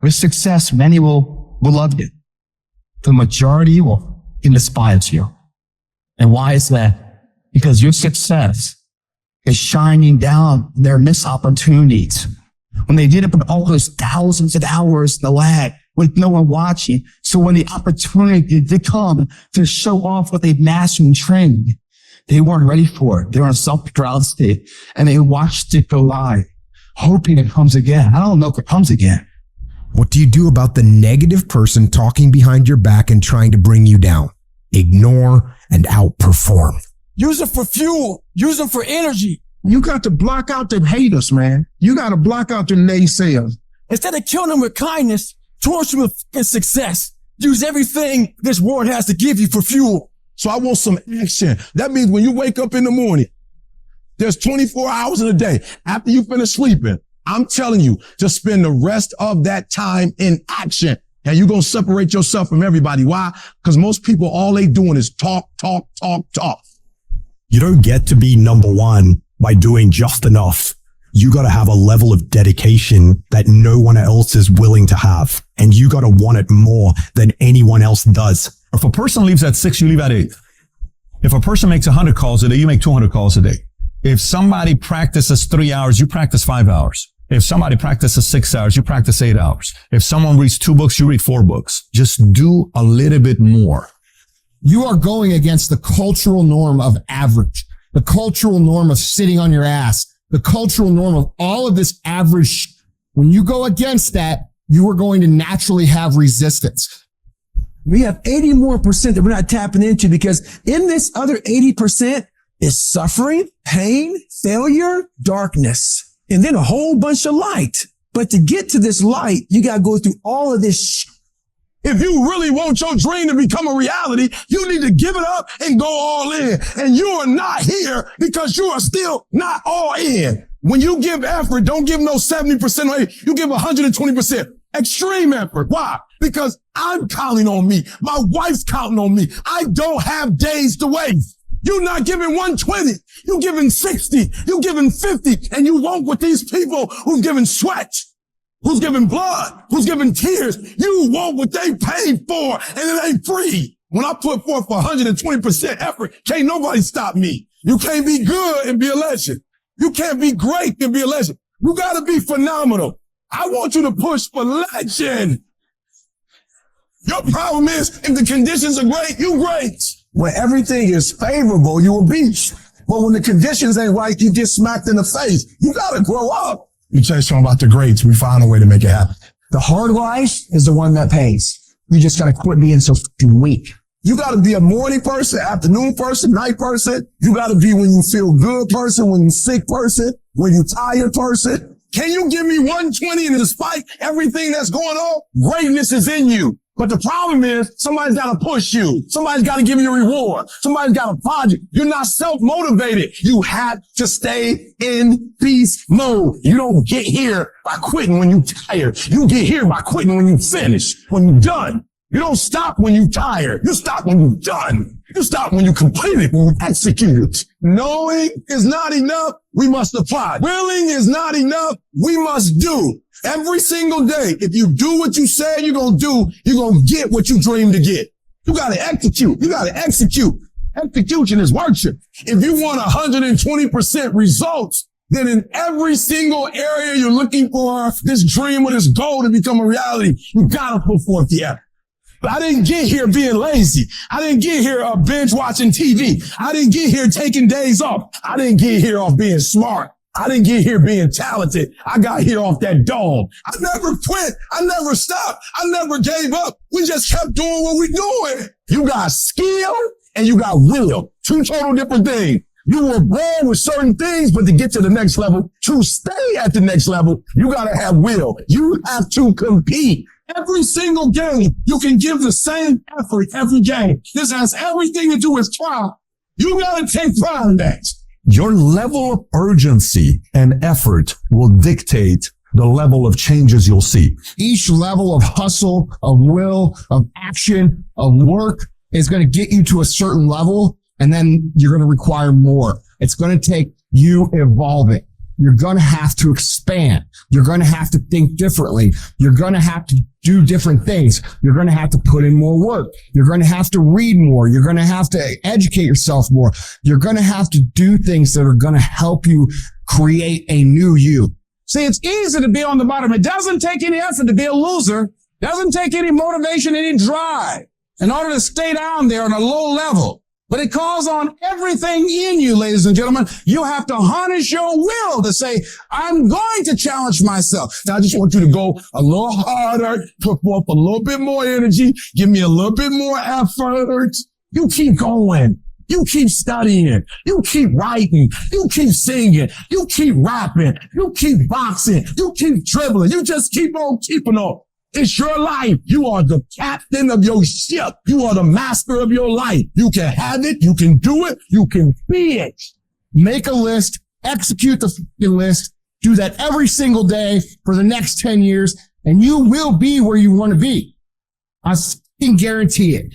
With success, many will love you. The majority will despise you. And why is that? Because your success is shining down their missed opportunities. When they did it with all those thousands of hours in the lab with no one watching. So when the opportunity did come to show off what they've mastered and trained, they weren't ready for it. They were in a self-drought state and they watched it go by, hoping it comes again. I don't know if it comes again. What do you do about the negative person talking behind your back and trying to bring you down? Ignore and outperform. Use them for fuel. Use them for energy. You got to block out the haters, man. You got to block out the naysayers. Instead of killing them with kindness, torch them with success. Use everything this world has to give you for fuel. So I want some action. That means when you wake up in the morning, there's 24 hours in a day. After you finish sleeping, I'm telling you to spend the rest of that time in action. And you're going to separate yourself from everybody. Why? Because most people, all they doing is talk. You don't get to be number one by doing just enough. You got to have a level of dedication that no one else is willing to have. And you got to want it more than anyone else does. If a person leaves at 6, you leave at 8. If a person makes 100 calls a day, you make 200 calls a day. If somebody practices 3 hours, you practice 5 hours. If somebody practices 6 hours, you practice 8 hours. If someone reads 2 books, you read 4 books. Just do a little bit more. You are going against the cultural norm of average, the cultural norm of sitting on your ass, the cultural norm of all of this average. When you go against that, you are going to naturally have resistance. We have 80% more that we're not tapping into because in this other 80% is suffering, pain, failure, darkness, and then a whole bunch of light. But to get to this light, you got to go through all of this. If you really want your dream to become a reality, you need to give it up and go all in. And you are not here because you are still not all in. When you give effort, don't give no 70%. You give 120%. Extreme effort. Why? Because I'm counting on me. My wife's counting on me. I don't have days to waste. You're not giving 120. You're giving 60. You're giving 50. And you won't with these people who've given sweat, who's giving blood, who's giving tears. You want what they paid for and it ain't free. When I put forth 120% effort, can't nobody stop me. You can't be good and be a legend. You can't be great and be a legend. You gotta be phenomenal. I want you to push for legend. Your problem is if the conditions are great, you great. When everything is favorable, you a beast. But when the conditions ain't right, you get smacked in the face. You got to grow up. Let me tell you something about the greats. We found a way to make it happen. The hard life is the one that pays. You just got to quit being so fucking weak. You got to be a morning person, afternoon person, night person. You got to be when you feel good person, when you sick person, when you tired person. Can you give me 120 and despite everything that's going on, greatness is in you. But the problem is somebody's got to push you. Somebody's got to give you a reward. Somebody's got to prod you. You're not self-motivated. You have to stay in beast mode. You don't get here by quitting when you're tired. You get here by quitting when you finish, when you're done. You don't stop when you're tired. You stop when you're done. You stop when you complete it, when you execute it. Knowing is not enough. We must apply. Willing is not enough. We must do. Every single day, if you do what you say you're going to do, you're going to get what you dream to get. You got to execute. You got to execute. Execution is worship. If you want 120% results, then in every single area you're looking for this dream or this goal to become a reality, you got to put forth the effort. But I didn't get here being lazy. I didn't get here binge watching TV. I didn't get here taking days off. I didn't get here off being smart. I didn't get here being talented. I got here off that dome. I never quit. I never stopped. I never gave up. We just kept doing what we're doing. You got skill and you got will. 2 total different things. You were born with certain things, but to get to the next level, to stay at the next level, you got to have will. You have to compete. Every single game, you can give the same effort every game. This has everything to do with trial. You got to take pride in that. Your level of urgency and effort will dictate the level of changes you'll see. Each level of hustle, of will, of action, of work is going to get you to a certain level, and then you're going to require more. It's going to take you evolving. you're going to have to expand. You're going to have to think differently. You're going to have to do different things. You're going to have to put in more work. You're going to have to read more. You're going to have to educate yourself more. You're going to have to do things that are going to help you create a new you. See, it's easy to be on the bottom. It doesn't take any effort to be a loser. Doesn't take any motivation, any drive in order to stay down there on a low level. But it calls on everything in you, ladies and gentlemen. You have to harness your will to say, I'm going to challenge myself. Now, I just want you to go a little harder, put forth a little bit more energy, give me a little bit more effort. You keep going. You keep studying. You keep writing. You keep singing. You keep rapping. You keep boxing. You keep dribbling. You just keep on keeping on. It's your life. You are the captain of your ship. You are the master of your life. You can have it. You can do it. You can be it. Make a list, execute the list, do that every single day for the next 10 years, and you will be where you want to be. I can guarantee it.